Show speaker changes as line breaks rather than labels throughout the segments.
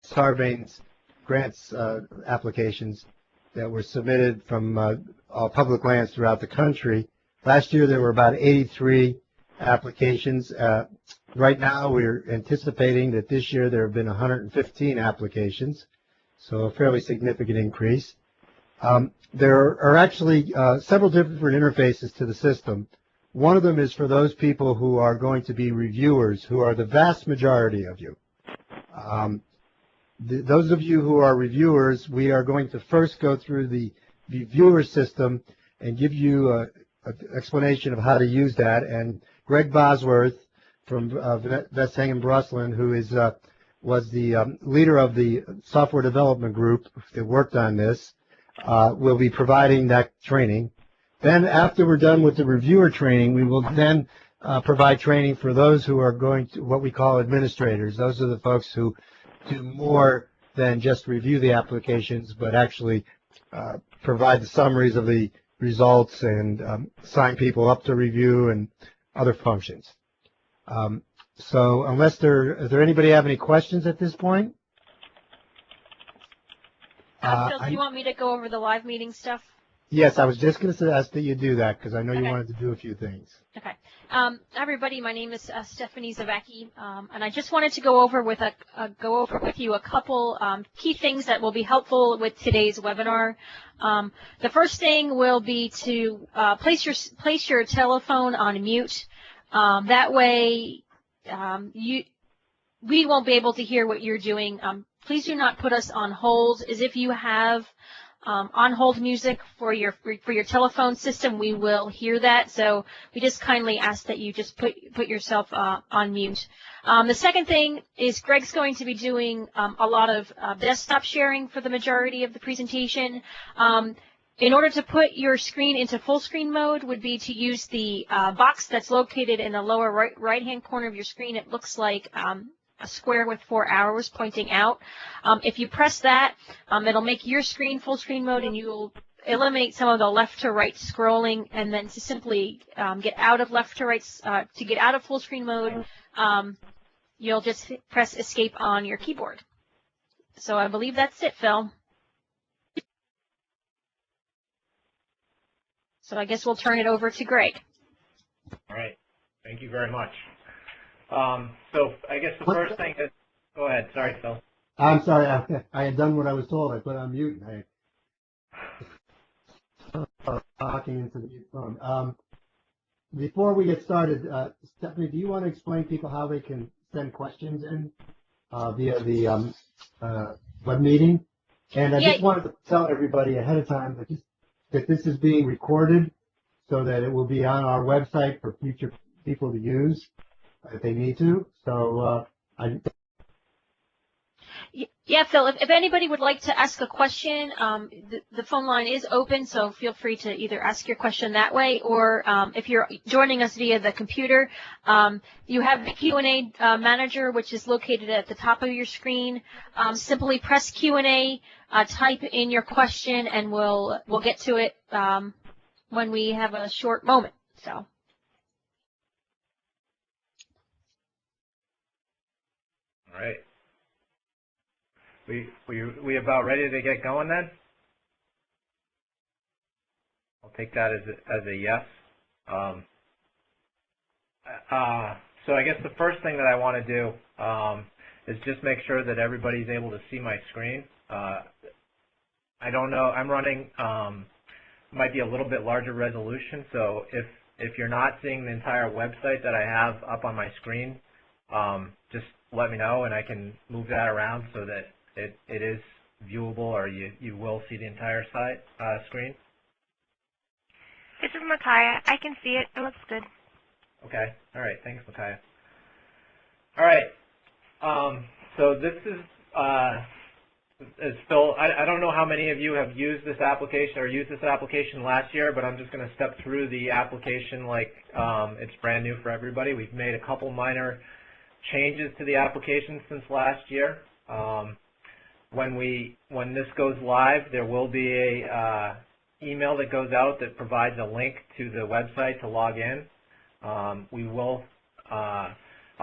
Sarbanes grants applications that were submitted from public lands throughout the country. Last year there were about 83 applications. Right now we're anticipating that this year there have been 115 applications, so a fairly significant increase. There are actually several different interfaces to the system. One of them is for those people who are going to be reviewers, who are the vast majority of you. Those of you who are reviewers, we are going to first go through the viewer system and give you an explanation of how to use that. And Greg Bosworth from Vestang and Broslin, who was the leader of the software development group that worked on this, will be providing that training. Then after we're done with the reviewer training, we will then provide training for those who are going to what we call administrators. Those are the folks who do more than just review the applications, but actually provide the summaries of the results and sign people up to review and other functions. So unless is there anybody have any questions at this point?
Phil, do you want me to go over the live meeting stuff?
Yes, I was just going to ask that you do that because I know you wanted to do a few things.
Okay. Hi, everybody. My name is Stephanie Zavacki, and I just wanted to go over with you a couple key things that will be helpful with today's webinar. The first thing will be to place your telephone on mute. That way, we won't be able to hear what you're doing. Please do not put us on hold. As if you have on-hold music for your telephone system, we will hear that. So we just kindly ask that you just put yourself on mute. The second thing is Greg's going to be doing a lot of desktop sharing for the majority of the presentation. In order to put your screen into full screen mode would be to use the box that's located in the lower right-hand corner of your screen. It looks like a square with 4 arrows pointing out. If you press that, it'll make your screen full screen mode, and you'll eliminate some of the left to right scrolling. And then to simply get out of left to right, to get out of full screen mode, you'll just press escape on your keyboard. So I believe that's it, Phil. So I guess we'll turn it over to Greg.
All right. Thank you very much. So I guess the first thing is, go ahead. Sorry, Phil.
I'm sorry. I had done what I was told. I put on mute. Talking into the mute phone. Before we get started, Stephanie, do you want to explain to people how they can send questions in via the web meeting? And I just wanted to tell everybody ahead of time that this is being recorded so that it will be on our website for future people to use if they need to. So
yeah, Phil, if anybody would like to ask a question, the phone line is open, so feel free to either ask your question that way, or if you're joining us via the computer, you have the Q&A manager, which is located at the top of your screen. Simply press Q&A, type in your question, and we'll get to it when we have a short moment. So.
All right. We about ready to get going then? I'll take that as a yes. So I guess the first thing that I want to do is just make sure that everybody's able to see my screen. I don't know. I'm running might be a little bit larger resolution. So if you're not seeing the entire website that I have up on my screen, just let me know and I can move that around so that it is viewable, or you will see the entire screen.
This is Micaiah. I can see it. It looks good.
Okay. All right. Thanks, Micaiah. All right. So this is Phil. I don't know how many of you have used this application or used this application last year, but I'm just going to step through the application like it's brand new for everybody. We've made a couple minor changes to the application since last year. When this goes live, there will be a email that goes out that provides a link to the website to log in. I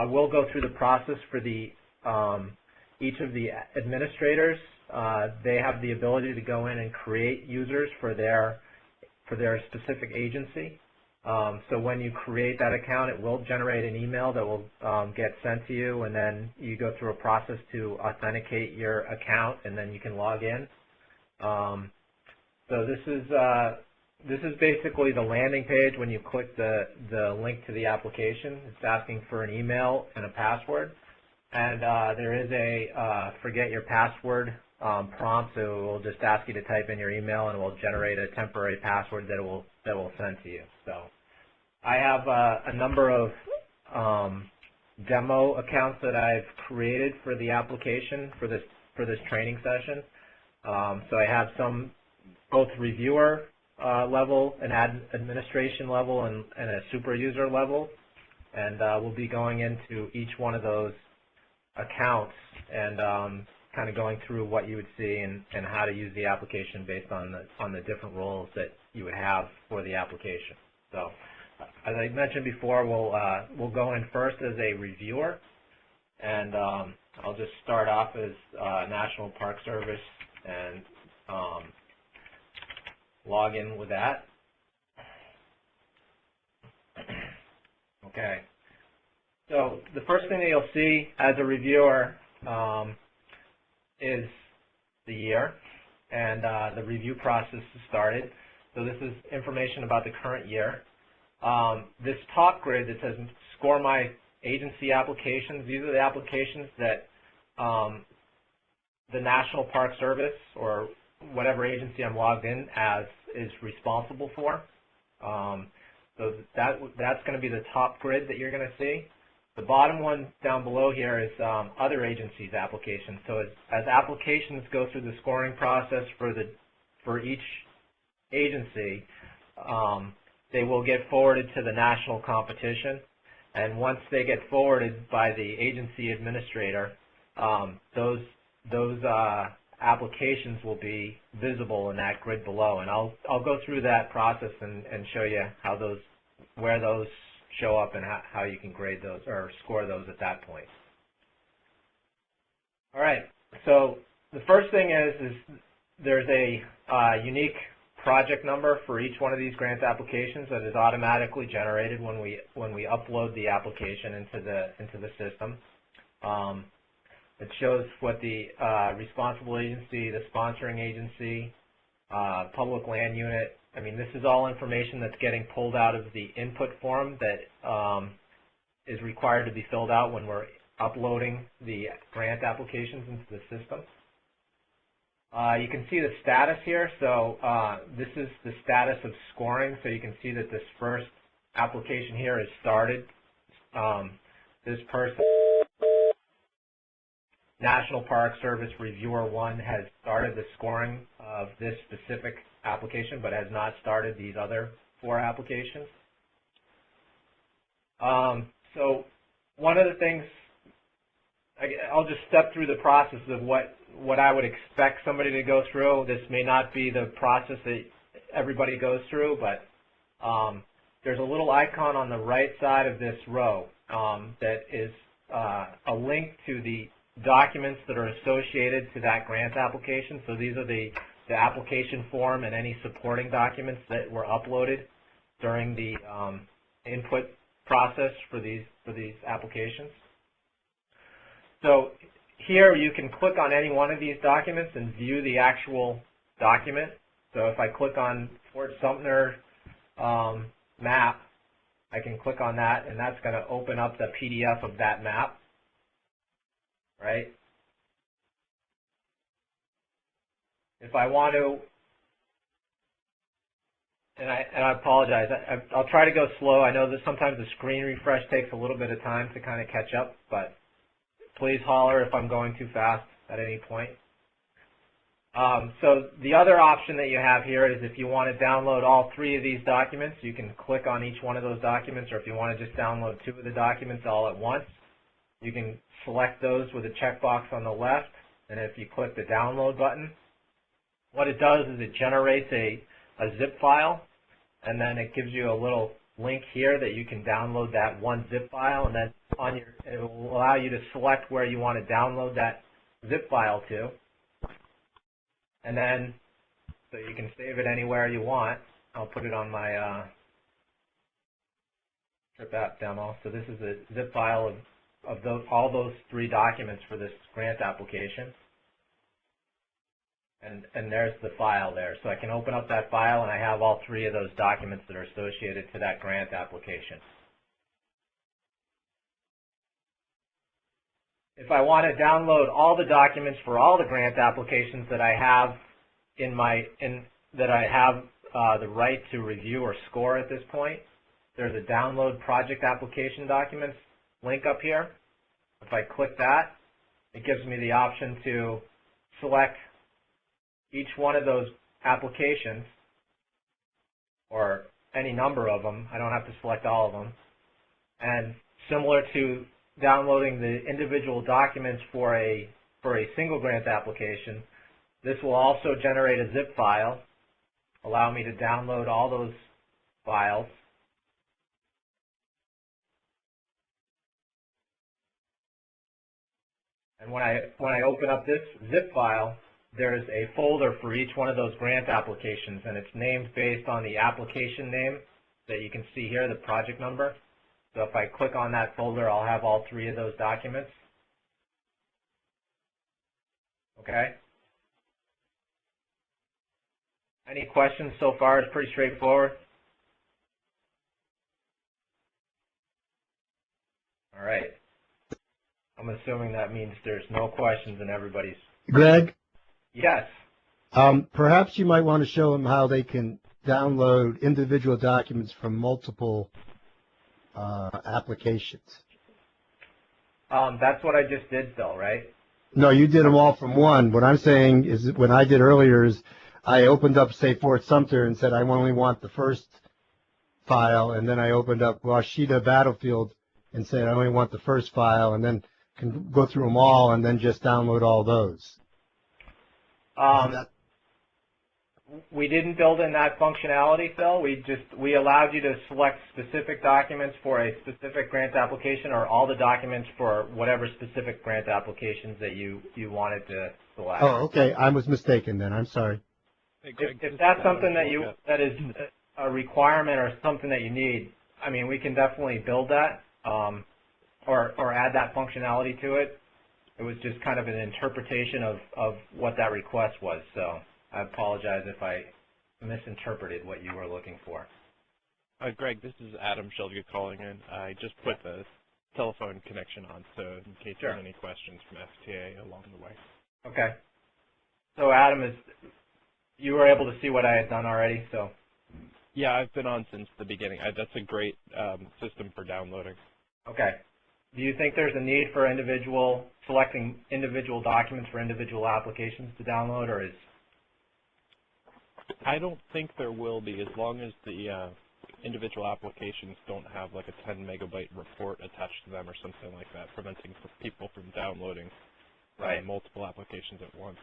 will go through the process for the each of the administrators, they have the ability to go in and create users for their specific agency. So when you create that account, it will generate an email that will get sent to you, and then you go through a process to authenticate your account, and then you can log in. So this is basically the landing page. When you click the link to the application, it's asking for an email and a password, and there is a forget your password prompt. So it will just ask you to type in your email, and it will generate a temporary password that will send to you. So I have a number of demo accounts that I've created for the application for this training session. So I have some both reviewer level, an administration level, and a super user level, and we'll be going into each one of those accounts and kind of going through what you would see and how to use the application based on the different roles that you would have for the application. So, as I mentioned before, we'll go in first as a reviewer, and I'll just start off as National Park Service and log in with that. Okay. So the first thing that you'll see as a reviewer is the year, and the review process has started. So this is information about the current year. This top grid that says score my agency applications, these are the applications that the National Park Service or whatever agency I'm logged in as is responsible for. So that's going to be the top grid that you're going to see. The bottom one down below here is other agencies' applications. So as applications go through the scoring process for each agency, they will get forwarded to the national competition. And once they get forwarded by the agency administrator, those applications will be visible in that grid below. And I'll go through that process and show you where those show up and how you can grade those or score those at that point. All right, so the first thing is there's a unique project number for each one of these grant applications that is automatically generated when we upload the application into the system. It shows what the responsible agency, the sponsoring agency, public land unit. I mean, this is all information that's getting pulled out of the input form that is required to be filled out when we're uploading the grant applications into the system. You can see the status here. So this is the status of scoring. So you can see that this first application here is started. This person, National Park Service Reviewer 1, has started the scoring of this specific application, but has not started these other 4 applications. So one of the things, I'll just step through the process of what I would expect somebody to go through. This may not be the process that everybody goes through, but there's a little icon on the right side of this row that is a link to the documents that are associated to that grant application. So these are the application form and any supporting documents that were uploaded during the input process for these applications. So here you can click on any one of these documents and view the actual document. So if I click on Fort Sumter map, I can click on that, and that's going to open up the PDF of that map, right? If I want to, and I apologize, I'll try to go slow. I know that sometimes the screen refresh takes a little bit of time to kind of catch up, but please holler if I'm going too fast at any point. So the other option that you have here is if you want to download all 3 of these documents, you can click on each one of those documents, or if you want to just download 2 of the documents all at once, you can select those with a checkbox on the left, and if you click the download button, what it does is it generates a zip file, and then it gives you a little link here that you can download that one zip file, and then it will allow you to select where you want to download that zip file to. And then, so you can save it anywhere you want. I'll put it on my Trip app demo. So this is a zip file of all those 3 documents for this grant application. And there's the file there. So I can open up that file and I have all 3 of those documents that are associated to that grant application. If I want to download all the documents for all the grant applications that I have the right to review or score at this point, there's a download project application documents link up here. If I click that, it gives me the option to select each one of those applications, or any number of them. I don't have to select all of them. And similar to downloading the individual documents for a single grant application, this will also generate a zip file, allow me to download all those files. And when I open up this zip file, there's a folder for each one of those grant applications, and it's named based on the application name that you can see here, the project number. So if I click on that folder, I'll have all 3 of those documents. Okay? Any questions so far? It's pretty straightforward. All right. I'm assuming that means there's no questions and everybody's...
Greg,
Yes.
perhaps you might want to show them how they can download individual documents from multiple applications.
That's what I just did, though, right?
No, you did them all from one. What I'm saying is, what I did earlier is I opened up, say, Fort Sumter and said I only want the first file, and then I opened up Washita Battlefield and said I only want the first file, and then can go through them all and then just download all those.
We didn't build in that functionality, Phil. We allowed you to select specific documents for a specific grant application, or all the documents for whatever specific grant applications that you wanted to select.
Oh, okay. I was mistaken then. I'm sorry.
Hey, Greg,
If that's something that is a requirement or something that you need, I mean, we can definitely build that or add that functionality to it. It was just kind of an interpretation of what that request was. So I apologize if I misinterpreted what you were looking for.
Greg, this is Adam Shelby calling in. I just put the telephone connection on, so in case
Sure.
there's any questions from FTA along the way.
Okay. So Adam, you were able to see what I had done already, so.
Yeah, I've been on since the beginning. That's a great system for downloading.
Okay. Do you think there's a need for selecting individual documents for individual applications to download, or is?
I don't think there will be, as long as the individual applications don't have like a 10 megabyte report attached to them or something like that, preventing people from downloading multiple applications at once.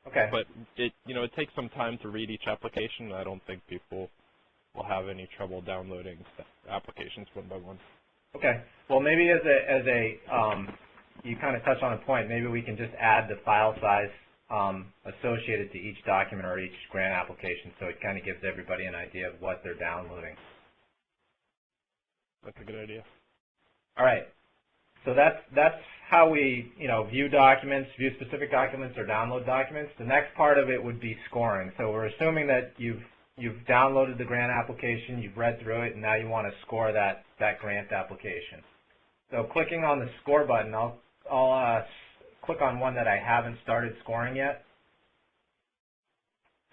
Okay.
But it takes some time to read each application. I don't think people will have any trouble downloading applications one by one.
Okay. Well, maybe you kind of touched on a point. Maybe we can just add the file size associated to each document or each grant application, so it kind of gives everybody an idea of what they're downloading.
That's a good idea.
All right. So that's how we view documents, view specific documents, or download documents. The next part of it would be scoring. So we're assuming that you've downloaded the grant application, you've read through it, and now you want to score that grant application. So clicking on the score button, I'll click on one that I haven't started scoring yet.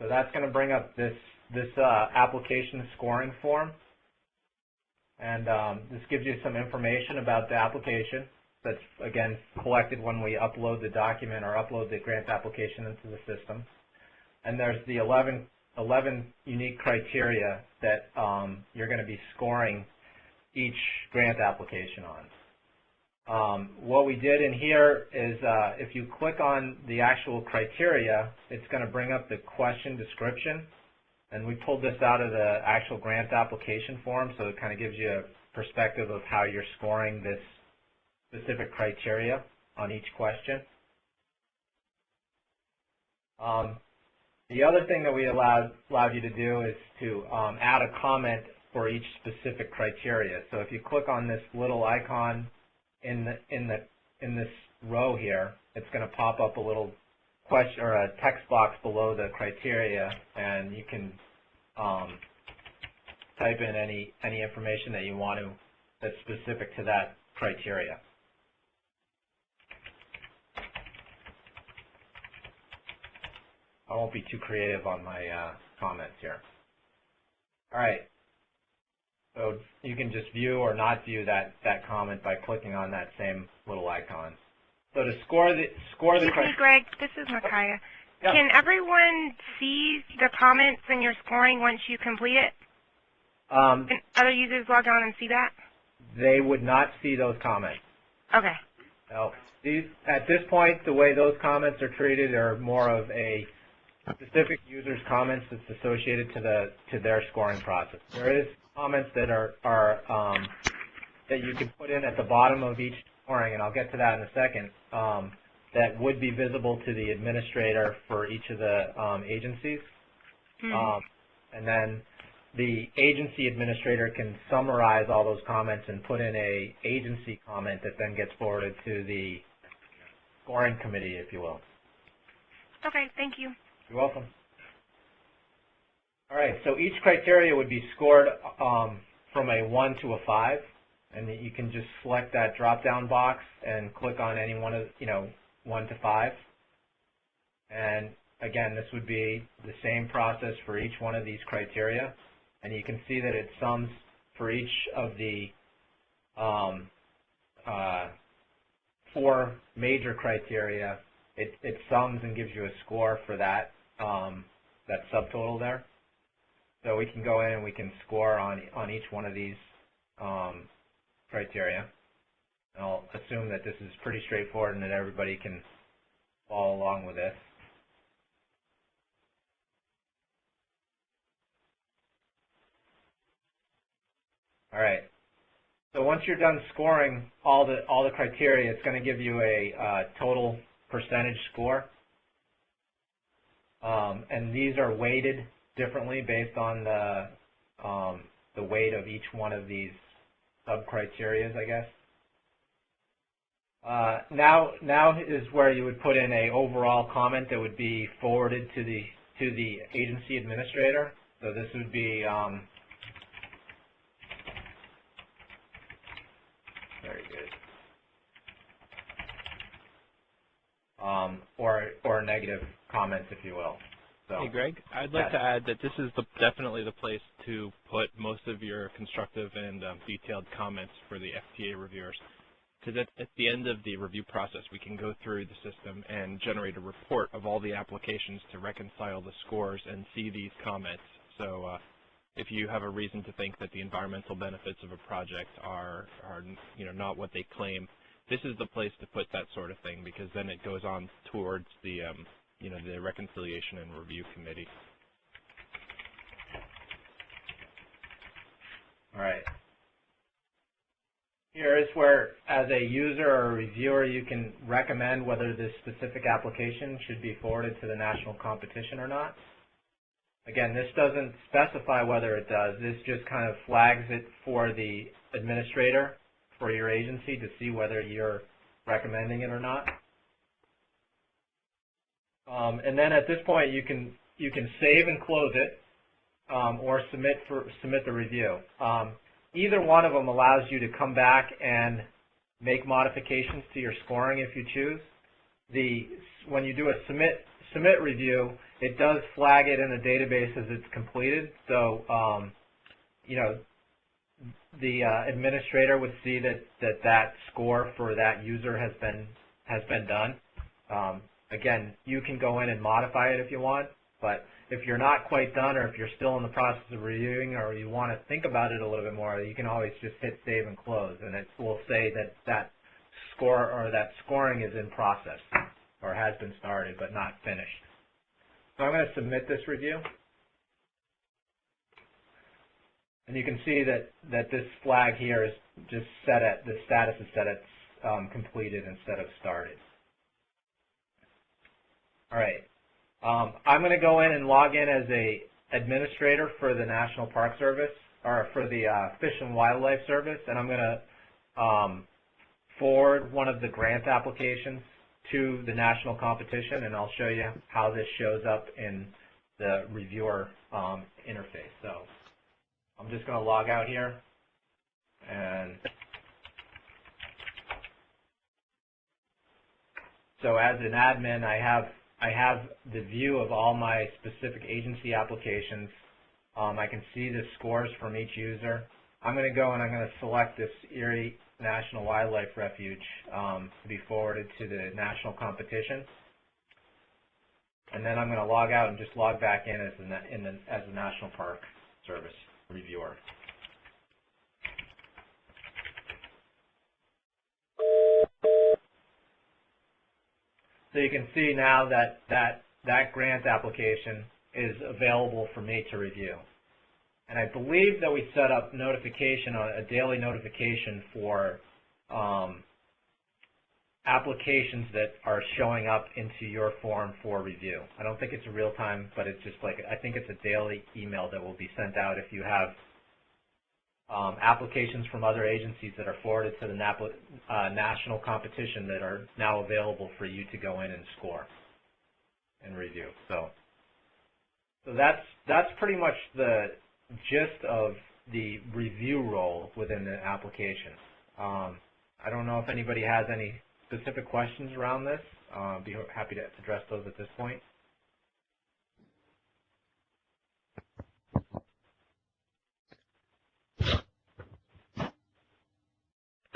So that's going to bring up this application scoring form. And this gives you some information about the application that's, again, collected when we upload the document or upload the grant application into the system. And there's the 11 unique criteria that you're going to be scoring each grant application on. What we did in here is if you click on the actual criteria, it's going to bring up the question description. And we pulled this out of the actual grant application form, so it kind of gives you a perspective of how you're scoring this specific criteria on each question. The other thing that we allowed you to do is to add a comment for each specific criteria. So if you click on this little icon in this row here, it's going to pop up a little question or a text box below the criteria, and you can type in any information that you want to that's specific to that criteria. I won't be too creative on my comments here. All right. So you can just view or not view that comment by clicking on that same little icon. So to score the
Hey, Greg, this is Makaya.
Yeah.
Can everyone see the comments in your scoring once you complete it? Can other users log on and see that?
They would not see those comments.
Okay.
No. At this point, the way those comments are treated are more of a specific user's comments that's associated to their scoring process. There is comments that are that you can put in at the bottom of each scoring, and I'll get to that in a second, that would be visible to the administrator for each of the agencies. And then the agency administrator can summarize all those comments and put in a agency comment that then gets forwarded to the scoring committee, if you will.
Okay, thank you.
You're welcome. All right, so each criteria would be scored from a 1 to a 5, and you can just select that drop-down box and click on any one of, 1 to 5. And again, this would be the same process for each one of these criteria, and you can see that it sums for each of the 4 major criteria. It sums and gives you a score for that that subtotal there. So we can go in and we can score on each one of these criteria. And I'll assume that this is pretty straightforward and that everybody can follow along with this. All right. So once you're done scoring all the criteria, it's going to give you a total percentage score. And these are weighted differently based on the weight of each one of these sub-criterias, I guess. Now is where you would put in a overall comment that would be forwarded to the agency administrator. So this would be very good. Or negative comments, if you will. So,
hey, Greg, I'd like to add that this is definitely the place to put most of your constructive and detailed comments for the FTA reviewers. Because at the end of the review process, we can go through the system and generate a report of all the applications to reconcile the scores and see these comments. So if you have a reason to think that the environmental benefits of a project are not what they claim, this is the place to put that sort of thing, because then it goes on towards the the reconciliation and review committee.
All right. Here is where, as a user or a reviewer, you can recommend whether this specific application should be forwarded to the national competition or not. Again, this doesn't specify whether it does. This just kind of flags it for the administrator for your agency to see whether you're recommending it or not. And then at this point, you can save and close it, or submit the review. Either one of them allows you to come back and make modifications to your scoring if you choose. When you do a submit review, it does flag it in the database as it's completed. So the administrator would see that score for that user has been done. Again, you can go in and modify it if you want, but if you're not quite done, or if you're still in the process of reviewing, or you want to think about it a little bit more, you can always just hit save and close, and it will say that score or that scoring is in process or has been started but not finished. So I'm going to submit this review, and you can see that this flag here is just set at the status is set at completed instead of started. All right. I'm going to go in and log in as a administrator for the National Park Service, or for the Fish and Wildlife Service, and I'm going to forward one of the grant applications to the national competition, and I'll show you how this shows up in the reviewer interface. So I'm just going to log out here, and so as an admin, I have the view of all my specific agency applications. I can see the scores from each user. I'm going to go and I'm going to select this Erie National Wildlife Refuge to be forwarded to the national competition. And then I'm going to log out and just log back in as the National Park Service reviewer. So you can see now that grant application is available for me to review. And I believe that we set up notification, a daily notification for applications that are showing up into your form for review. I don't think it's real time, but it's just like, I think it's a daily email that will be sent out if you have applications from other agencies that are forwarded to the national competition that are now available for you to go in and score and review. So that's pretty much the gist of the review role within the application. I don't know if anybody has any specific questions around this. I'd be happy to address those at this point.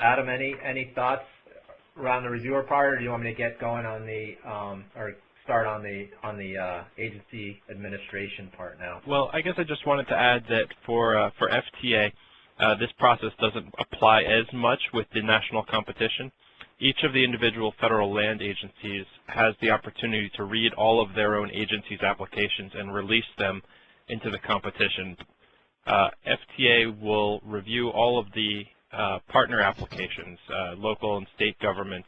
Adam, any thoughts around the reviewer part, or do you want me to get going on the or start on the agency administration part now?
Well, I guess I just wanted to add that for FTA, this process doesn't apply as much with the national competition. Each of the individual federal land agencies has the opportunity to read all of their own agency's applications and release them into the competition. FTA will review all of the partner applications, local and state governments,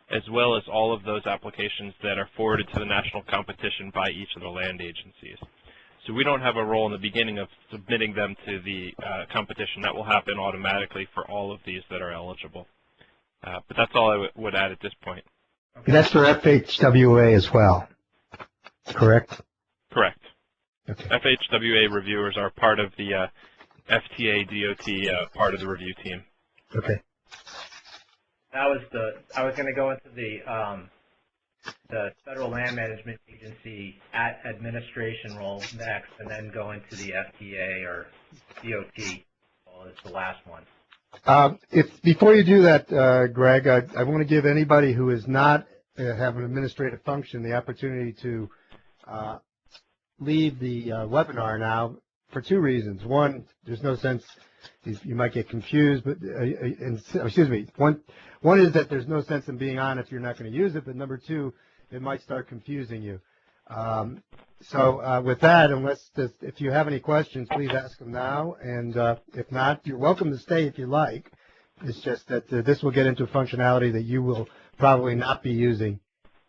as well as all of those applications that are forwarded to the national competition by each of the land agencies. So we don't have a role in the beginning of submitting them to the competition. That will happen automatically for all of these that are eligible. But that's all I would add at this point.
Okay. That's for FHWA as well, correct?
Correct.
Okay.
FHWA reviewers are part of the FTA DOT part of the review team.
Okay.
I was going to go into the Federal Land Management Agency administration role next, and then go into the FTA or DOT role as the last one.
Before you do that, Greg, I want to give anybody who is not have an administrative function the opportunity to leave the webinar now for two reasons. One, there's no sense, you might get confused, but excuse me. One is that there's no sense in being on if you're not going to use it, but number two, it might start confusing you. So with that, if you have any questions, please ask them now, and if not, you're welcome to stay if you like. It's just that this will get into functionality that you will probably not be using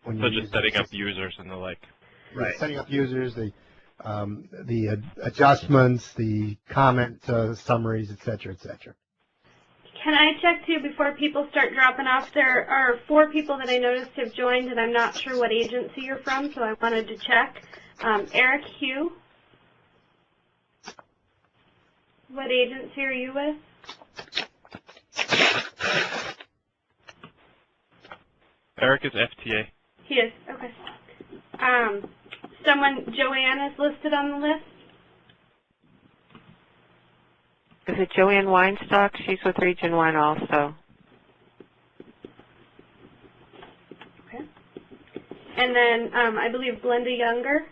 when you're
just setting up users and the like.
Right. Setting up users, the adjustments, the comment summaries, et cetera, et cetera.
Can I check too before people start dropping off? There are 4 people that I noticed have joined, and I'm not sure what agency you're from, so I wanted to check. Eric Hugh. What agency are you with?
Eric is FTA.
He is, okay. Joanne is listed on the list.
Is it Joanne Weinstock? She's with Region 1 also.
Okay. And then I believe Glenda Younger.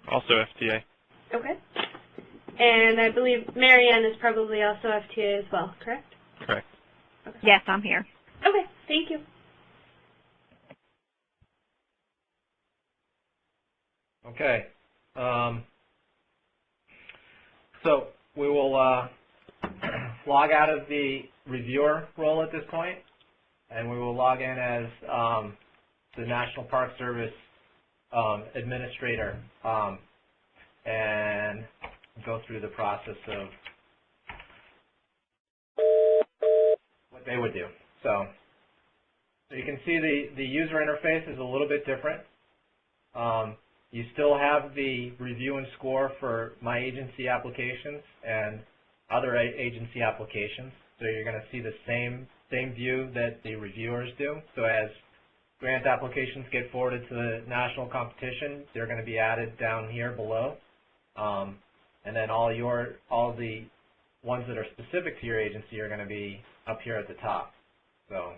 Also FTA.
Okay. And I believe Marianne is probably also FTA as well, correct?
Correct.
Okay.
Yes, I'm here.
Okay, thank you.
Okay. So we will log out of the reviewer role at this point, and we will log in as the National Park Service administrator and go through the process of what they would do. So you can see the user interface is a little bit different. You still have the review and score for My Agency applications and other agency applications. So you're going to see the same view that the reviewers do. So as grant applications get forwarded to the national competition, they're going to be added down here below. And then all the ones that are specific to your agency are going to be up here at the top. So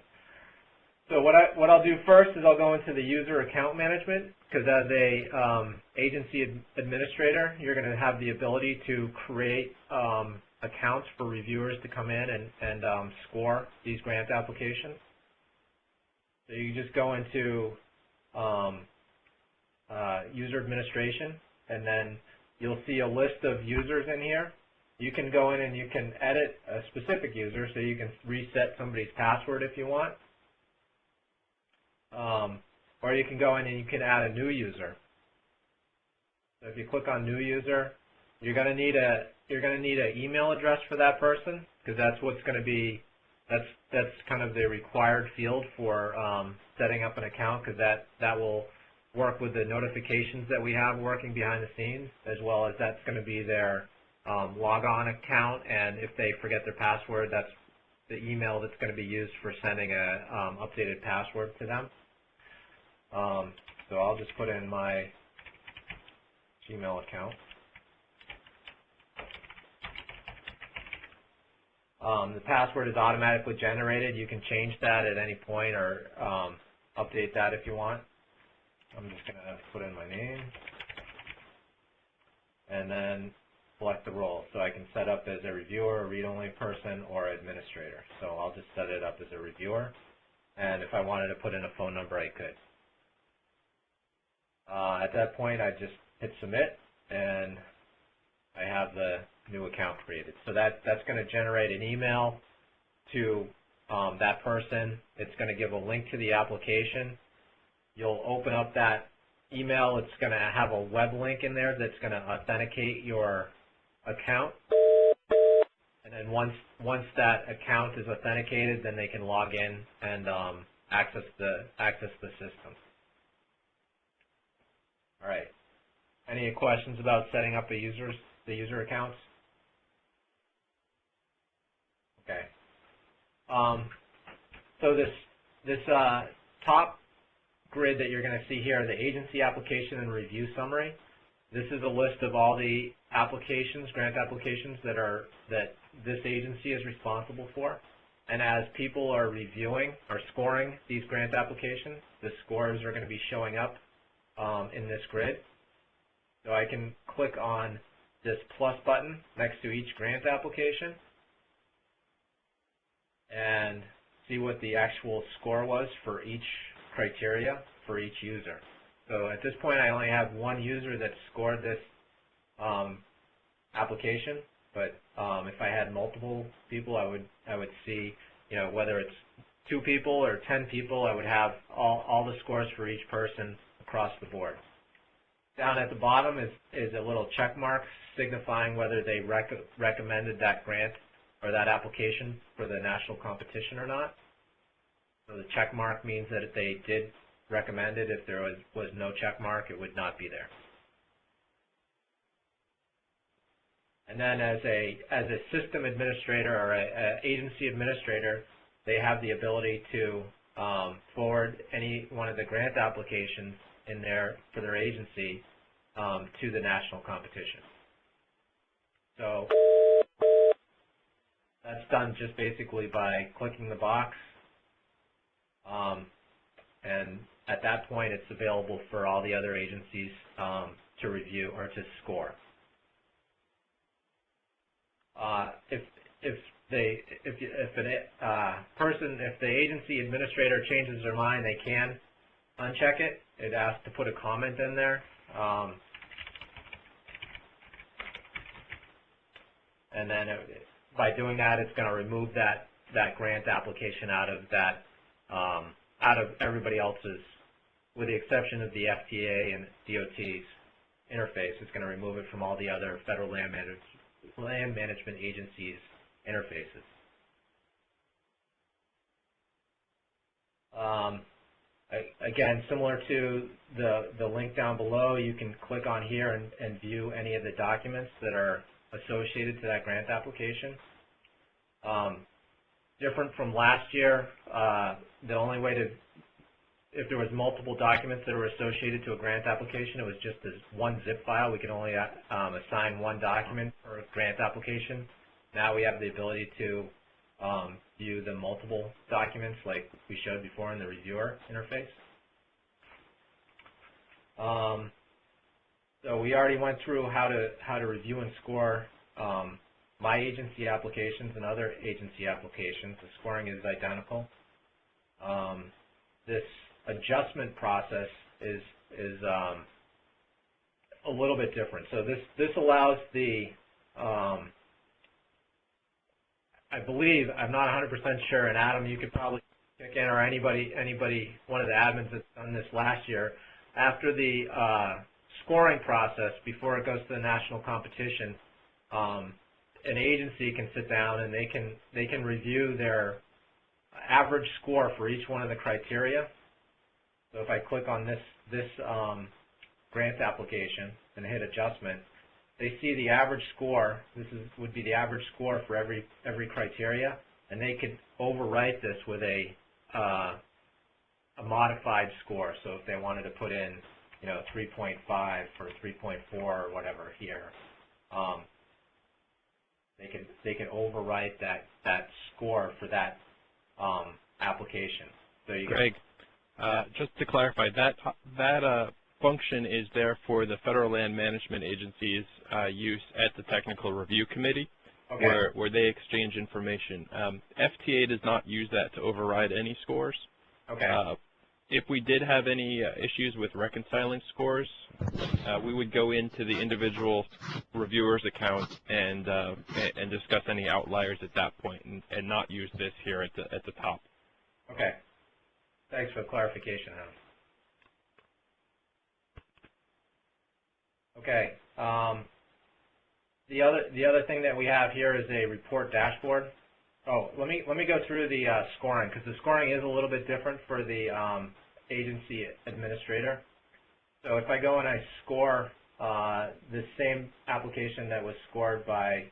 what I'll do first is I'll go into the user account management, because as a agency administrator, you're going to have the ability to create accounts for reviewers to come in and score these grant applications. So you just go into user administration, and then you'll see a list of users in here. You can go in and you can edit a specific user, so you can reset somebody's password if you want. Or you can go in and you can add a new user. So if you click on new user, you're going to need an email address for that person, because that's what's going to be that's kind of the required field for setting up an account, because that will work with the notifications that we have working behind the scenes, as well as that's going to be their log-on account, and if they forget their password, that's the email that's going to be used for sending a updated password to them. So I'll just put in my Gmail account. The password is automatically generated. You can change that at any point or update that if you want. I'm just going to put in my name and then select the role. So I can set up as a reviewer, a read-only person, or administrator. So I'll just set it up as a reviewer. And if I wanted to put in a phone number, I could. At that point, I just hit submit, and I have the new account created. So that's going to generate an email to that person. It's going to give a link to the application. You'll open up that email. It's going to have a web link in there that's going to authenticate your account. And then once that account is authenticated, then they can log in and access the system. All right. Any questions about setting up the user accounts? Okay. So this top grid that you're going to see here, the agency application and review summary. This is a list of all the applications, grant applications that this agency is responsible for. And as people are reviewing or scoring these grant applications, the scores are going to be showing up in this grid. So I can click on this plus button next to each grant application and see what the actual score was for each criteria for each user. So at this point, I only have one user that scored this application, but if I had multiple people, I would see, whether it's 2 people or 10 people, I would have all the scores for each person across the board. Down at the bottom is a little check mark signifying whether they recommended that grant or that application for the national competition or not. So the check mark means that if they did recommend it. If there was no check mark, it would not be there. And then as a system administrator or a agency administrator, they have the ability to forward any one of the grant applications in there for their agency to the national competition. So that's done just basically by clicking the box, and at that point it's available for all the other agencies to review or to score. If the agency administrator changes their mind, they can uncheck it. It asks to put a comment in there. And then by doing that, it's going to remove that grant application out of everybody else's with the exception of the FTA and DOT's interface. It's going to remove it from all the other federal land management agencies' interfaces. Again, similar to the link down below, you can click on here and view any of the documents that are associated to that grant application. Different from last year, the only way to, if there was multiple documents that were associated to a grant application, it was just as one zip file. We could only assign one document for a grant application. Now we have the ability to view the multiple documents like we showed before in the reviewer interface. So we already went through how to review and score my agency applications and other agency applications. The scoring is identical. This adjustment process is a little bit different. So this allows the I believe, I'm not 100% sure, and Adam, you could probably kick in, or anybody, one of the admins that's done this last year, after the scoring process, before it goes to the national competition, an agency can sit down and they can review their average score for each one of the criteria. So if I click on this grant application and hit adjustment, they see the average score. This would be the average score for every criteria, and they could overwrite this with a modified score. So if they wanted to put in, 3.5 or 3.4 or whatever here, they could overwrite that score for that application. So you
Greg, just to clarify, that function is there for the Federal Land Management Agency's use at the Technical Review Committee,
okay,
where they exchange information. FTA does not use that to override any scores.
Okay.
If we did have any issues with reconciling scores, we would go into the individual reviewer's account and discuss any outliers at that point, and not use this here at the top.
Okay. Thanks for the clarification, Adam. Okay. The other thing that we have here is a report dashboard. Oh, let me go through the scoring, because the scoring is a little bit different for the agency administrator. So if I go and I score the same application that was scored by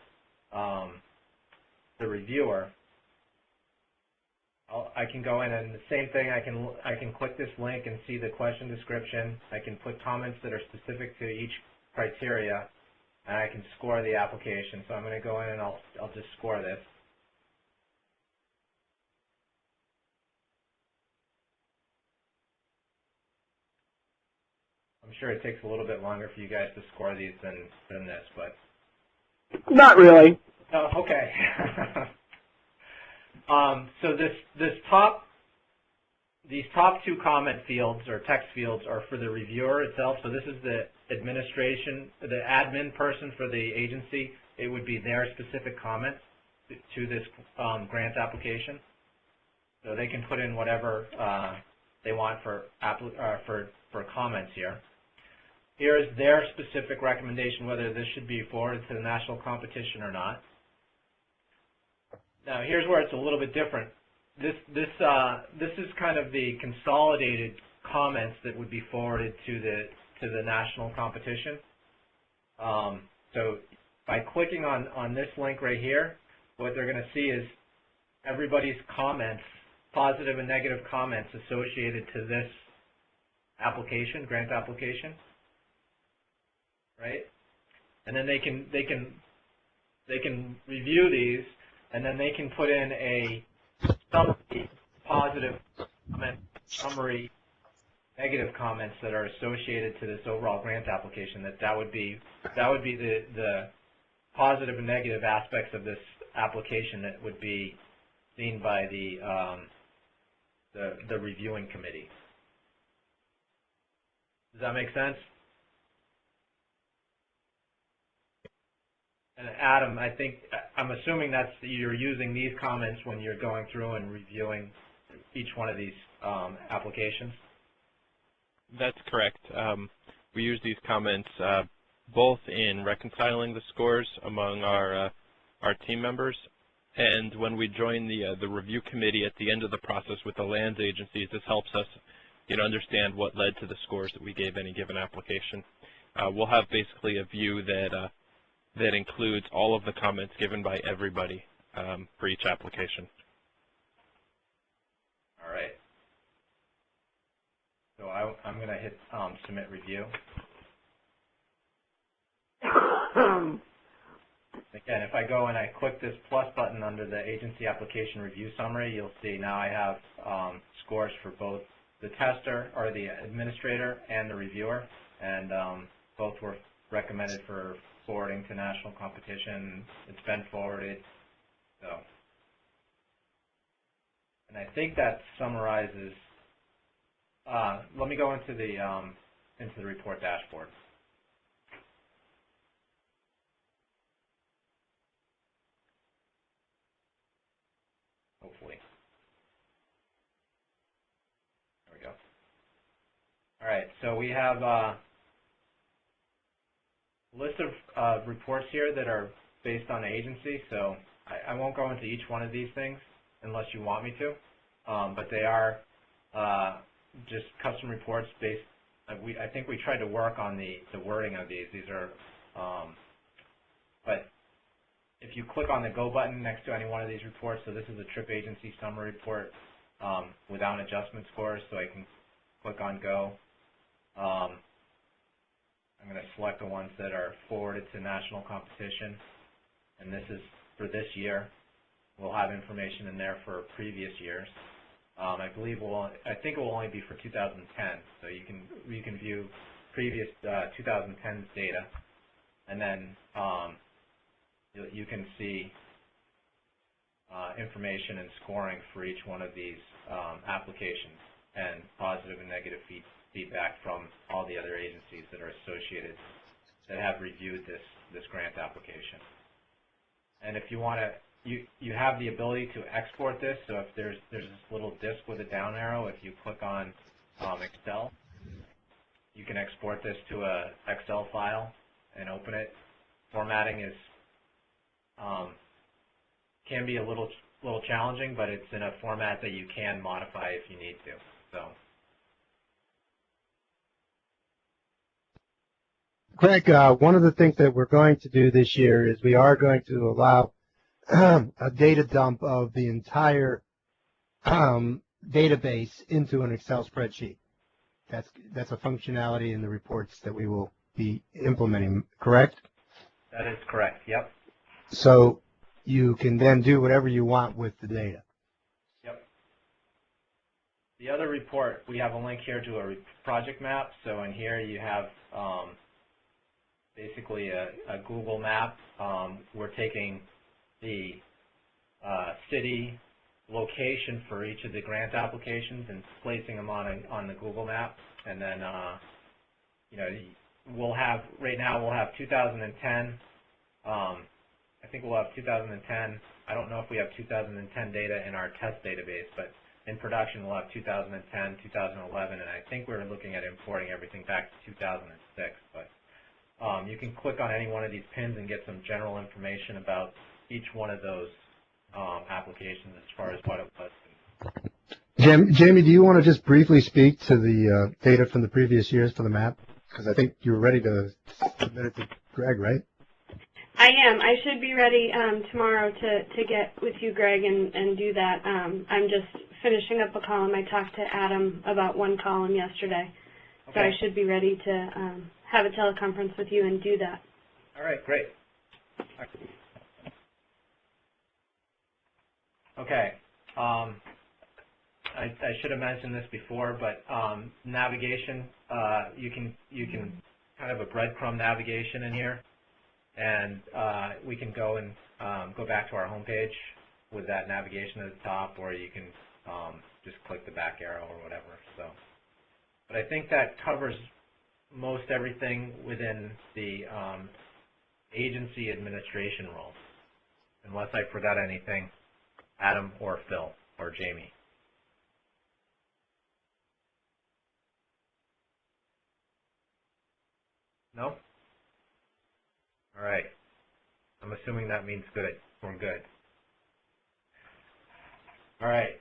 the reviewer, I can go in and the same thing. I can click this link and see the question description. I can put comments that are specific to each criteria, and I can score the application. So I'm going to go in and I'll just score this. I'm sure it takes a little bit longer for you guys to score these than this, but
not really.
Oh, okay. So these top two comment fields or text fields are for the reviewer itself. So this is the the admin person for the agency. It would be their specific comments to this grant application. So they can put in whatever they want for comments here. Here's their specific recommendation, whether this should be forwarded to the national competition or not. Now here's where it's a little bit different. This is kind of the consolidated comments that would be forwarded to the national competition. So by clicking on this link right here, what they're going to see is everybody's comments, positive and negative comments associated to this application, grant application, right? And then they can review these, and then they can put in a summary positive comment, summary negative comments that are associated to this overall grant application. That would be the positive and negative aspects of this application that would be seen by the reviewing committee. Does that make sense? And Adam, I'm assuming you're using these comments when you're going through and reviewing each one of these applications.
That's correct. We use these comments both in reconciling the scores among our team members, and when we join the review committee at the end of the process with the lands agencies, this helps us understand what led to the scores that we gave any given application. We'll have basically a view that includes all of the comments given by everybody for each application.
All right. So I'm going to hit submit review. Again, if I go and I click this plus button under the agency application review summary, you'll see now I have scores for both the tester or the administrator and the reviewer, and both were recommended for forwarding to national competition. It's been forwarded. So, and I think that summarizes. Let me go into the report dashboard. Hopefully. There we go. All right, so we have a list of reports here that are based on the agency, so I won't go into each one of these things unless you want me to, but they are just custom reports based. I think we tried to work on the wording of these. These are, but if you click on the Go button next to any one of these reports, so this is a trip agency summary report without adjustment scores, so I can click on Go. I'm going to select the ones that are forwarded to national competition, and this is for this year. We'll have information in there for previous years. I think it will only be for 2010, so you can view previous 2010's data, and then you can see information and scoring for each one of these applications, and positive and negative feedback from all the other agencies that are associated, that have reviewed this grant application. And if you want to, you have the ability to export this. So if there's this little disk with a down arrow, if you click on Excel, you can export this to a Excel file and open it. Formatting is can be a little challenging, but it's in a format that you can modify if you need to. So.
Greg, one of the things that we're going to do this year is we are going to allow a data dump of the entire database into an Excel spreadsheet. That's a functionality in the reports that we will be implementing, correct?
That is correct, yep.
So you can then do whatever you want with the data.
Yep. The other report, we have a link here to a project map. So in here you have basically a Google map. We're taking the city location for each of the grant applications and placing them on the Google map, and then we'll have, right now we'll have 2010. I think we'll have 2010. I don't know if we have 2010 data in our test database, but in production we'll have 2010, 2011, and I think we're looking at importing everything back to 2006. But you can click on any one of these pins and get some general information about each one of those applications as far as what it was.
Jamie, do you want to just briefly speak to the data from the previous years for the map? Because I think you're ready to submit it to Greg, right?
I am. I should be ready tomorrow to get with you, Greg, and do that. I'm just finishing up a column. I talked to Adam about one column yesterday, so I should be ready to have a teleconference with you and do that.
All right, great. Okay. I should have mentioned this before, but navigation, you can kind of a breadcrumb navigation in here, and we can go and go back to our home page with that navigation at the top, or you can just click the back arrow or whatever. So, but I think that covers most everything within the agency administration role, unless I forgot anything, Adam or Phil or Jamie. No? All right. I'm assuming that means good. We're good. All right.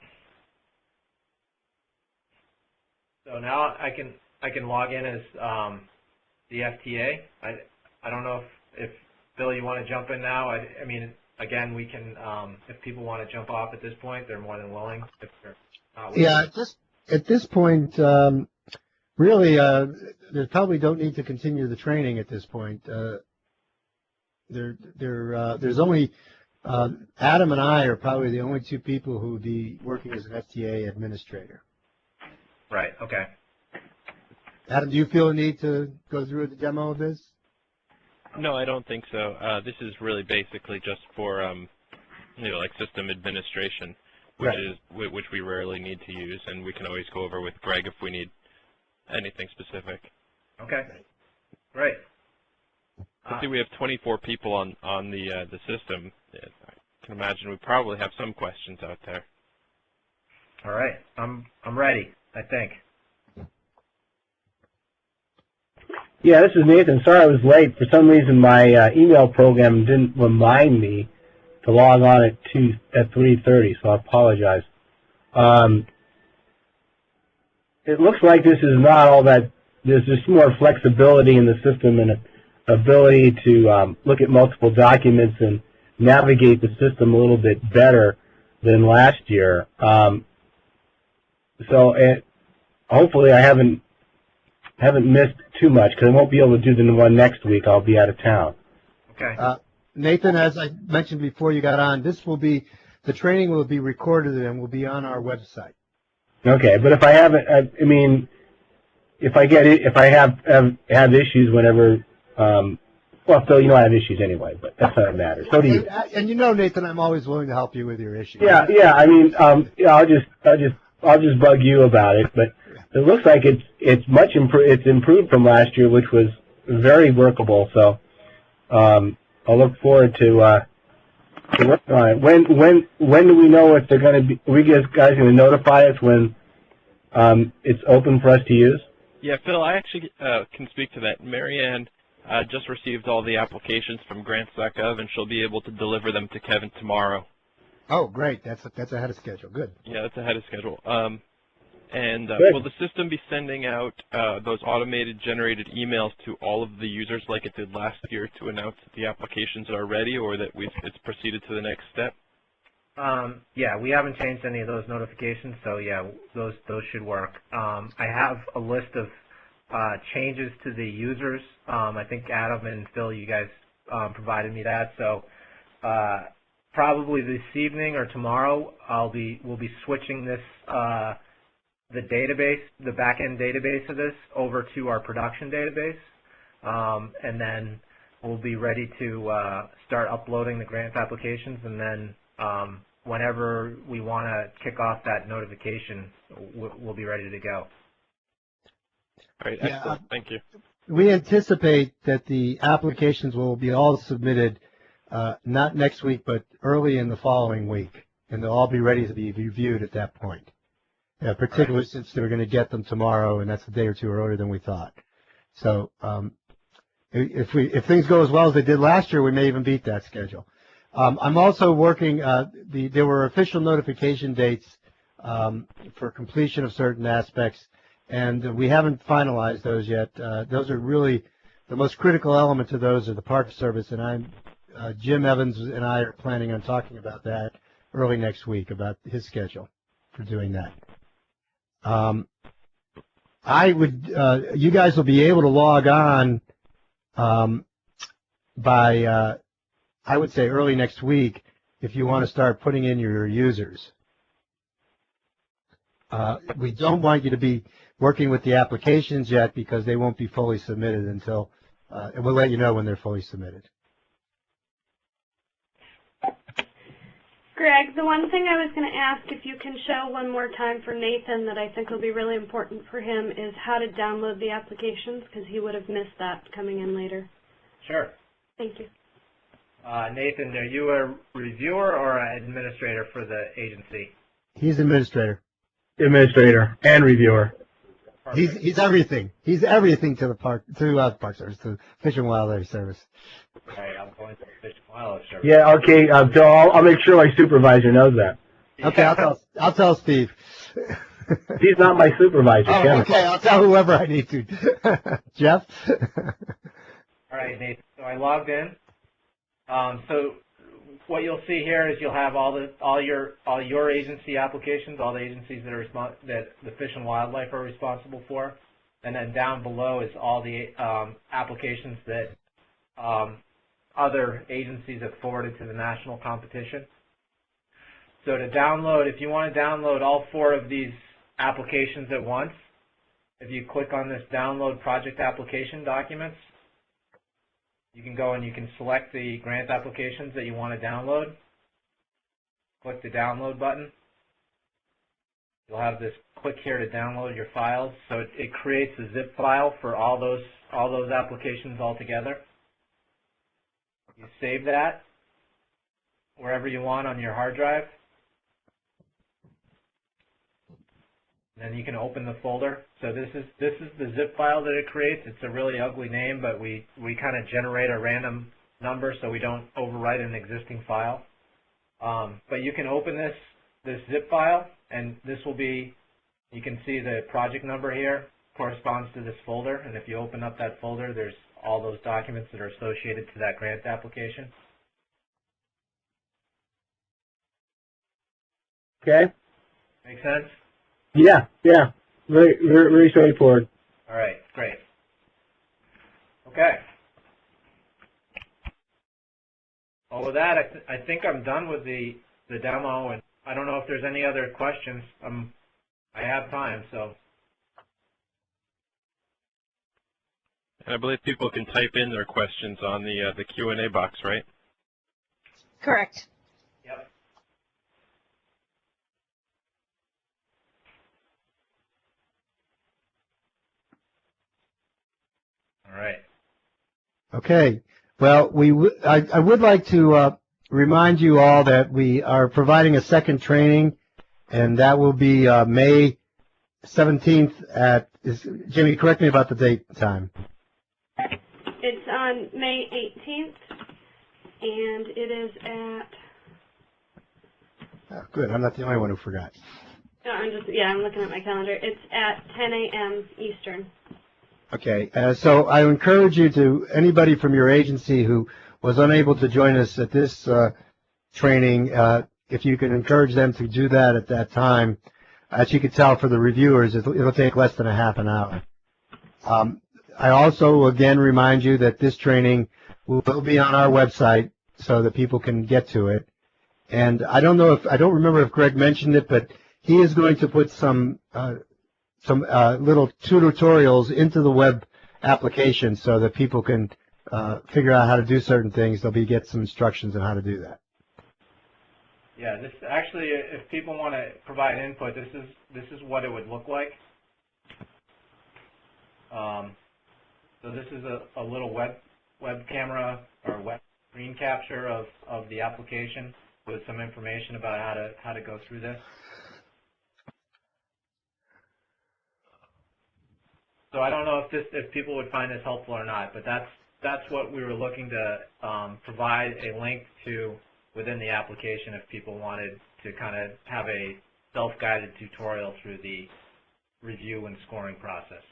So now I can log in as the FTA. I don't know if Bill, you want to jump in now. I mean, again, we can if people want to jump off at this point, they're more than willing. If they're not willing.
Yeah, at this point, really, they probably don't need to continue the training at this point. There's only Adam and I are probably the only two people who would be working as an FTA administrator.
Right. Okay.
Adam, do you feel a need to go through the demo of this?
No, I don't think so. This is really basically just for, like system administration, which we rarely need to use, and we can always go over with Greg if we need anything specific.
Okay. Great.
I see we have 24 people on the system. I can imagine we probably have some questions out there.
All right. I'm ready, I think.
Yeah, this is Nathan. Sorry I was late. For some reason, my email program didn't remind me to log on at 3:30, so I apologize. It looks like this is not all that. There's just more flexibility in the system and ability to look at multiple documents and navigate the system a little bit better than last year. Hopefully I haven't missed too much, because I won't be able to do the one next week. I'll be out of town.
Okay.
Nathan, as I mentioned before you got on, the training will be recorded and will be on our website.
Okay, but if I haven't, I mean, if I have issues whenever, well, Phil, you know I have issues anyway, but that's not a matter. So do you.
And you know, Nathan, I'm always willing to help you with your issues.
Yeah. I mean, I'll just bug you about it, but it looks like it's much improved from last year, which was very workable. So I'll look forward to working on it. When do we know if they're going to be? Are we guys going to notify us when it's open for us to use?
Yeah, Phil, I actually can speak to that. Marianne just received all the applications from grants.gov, and she'll be able to deliver them to Kevin tomorrow.
Oh, great. That's ahead of schedule. Good.
Yeah, that's ahead of schedule. Will the system be sending out those automated generated emails to all of the users like it did last year to announce that the applications are ready, or that it's proceeded to the next step?
Yeah, we haven't changed any of those notifications, so yeah, those should work. I have a list of changes to the users. I think Adam and Phil, you guys provided me that, so probably this evening or tomorrow we'll be switching this the database, the back-end database of this, over to our production database, and then we'll be ready to start uploading the grant applications, and then whenever we want to kick off that notification, we'll be ready to go.
All right, excellent. Thank you.
We anticipate that the applications will be all submitted not next week, but early in the following week, and they'll all be ready to be reviewed at that point. Particularly since they're going to get them tomorrow, and that's a day or two earlier than we thought. So if things go as well as they did last year, we may even beat that schedule. I'm also working. There were official notification dates for completion of certain aspects, and we haven't finalized those yet. Those are really the most critical element to those are the Park Service, and Jim Evans and I are planning on talking about that early next week about his schedule for doing that. You guys will be able to log on by, I would say, early next week if you want to start putting in your users. We don't want you to be working with the applications yet because they won't be fully submitted until, and we'll let you know when they're fully submitted.
Greg, the one thing I was going to ask, if you can show one more time for Nathan that I think will be really important for him, is how to download the applications, because he would have missed that coming in later.
Sure.
Thank you.
Nathan, are you a reviewer or an administrator for the agency?
He's administrator.
Administrator and reviewer.
He's everything. He's everything to the Park Service, to Fish and Wildlife Service.
Right, I'm going to the Fish and Wildlife Service.
Yeah, okay, so I'll make sure my supervisor knows that.
Okay, I'll tell Steve.
He's not my supervisor,
Oh,
Kevin.
okay, I'll tell whoever I need to. Jeff?
All right, Nathan. So I logged in. So what you'll see here is you'll have all your agency applications, all the agencies that the Fish and Wildlife are responsible for, and then down below is all the applications that other agencies have forwarded to the national competition. So to download, if you want to download all 4 of these applications at once, if you click on this download project application documents, you can go and you can select the grant applications that you want to download. Click the download button. You'll have this click here to download your files. So it creates a zip file for all those applications all together. You save that wherever you want on your hard drive. Then you can open the folder. So this is the zip file that it creates. It's a really ugly name, but we kind of generate a random number so we don't overwrite an existing file. But you can open this zip file, and this will be, you can see the project number here corresponds to this folder. And if you open up that folder, there's all those documents that are associated to that grant application.
Okay?
Make sense?
Yeah. Very straightforward.
All right, great. Okay. Well, with that, I think I'm done with the demo, and I don't know if there's any other questions. I have time, so.
And I believe people can type in their questions on the Q&A box, right?
Correct.
Yep. All right.
Okay. Well, I would like to remind you all that we are providing a second training, and that will be May 17th at, Jimmy, correct me about the date and time.
It's on May 18th, and it is at.
Oh, good. I'm not the only one who forgot.
No, I'm looking at my calendar. It's at 10 a.m. Eastern.
Okay. So I encourage you to, anybody from your agency who was unable to join us at this training, if you can encourage them to do that at that time. As you can tell for the reviewers, it'll take less than a half an hour. I also, again, remind you that this training will be on our website so that people can get to it. And I don't remember if Greg mentioned it, but he is going to put some little tutorials into the web application so that people can figure out how to do certain things. They'll get some instructions on how to do that.
Yeah, this actually, if people want to provide input, this is what it would look like. So this is a little web camera or web screen capture of the application with some information about how to go through this. So I don't know if people would find this helpful or not, but that's what we were looking to provide a link to within the application if people wanted to kind of have a self-guided tutorial through the review and scoring process.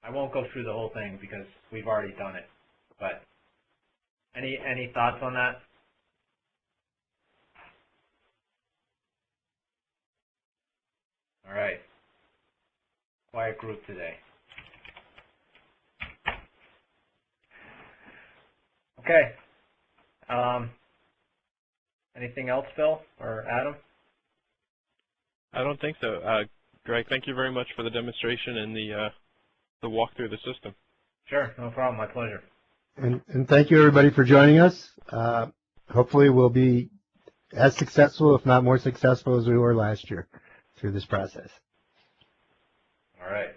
I won't go through the whole thing because we've already done it, but any thoughts on that? All right. Quiet group today. Okay. Anything else, Phil or Adam?
I don't think so. Greg, thank you very much for the demonstration and the walk through the system.
Sure, no problem. My pleasure.
And thank you, everybody, for joining us. Hopefully we'll be as successful, if not more successful, as we were last year through this process.
All right.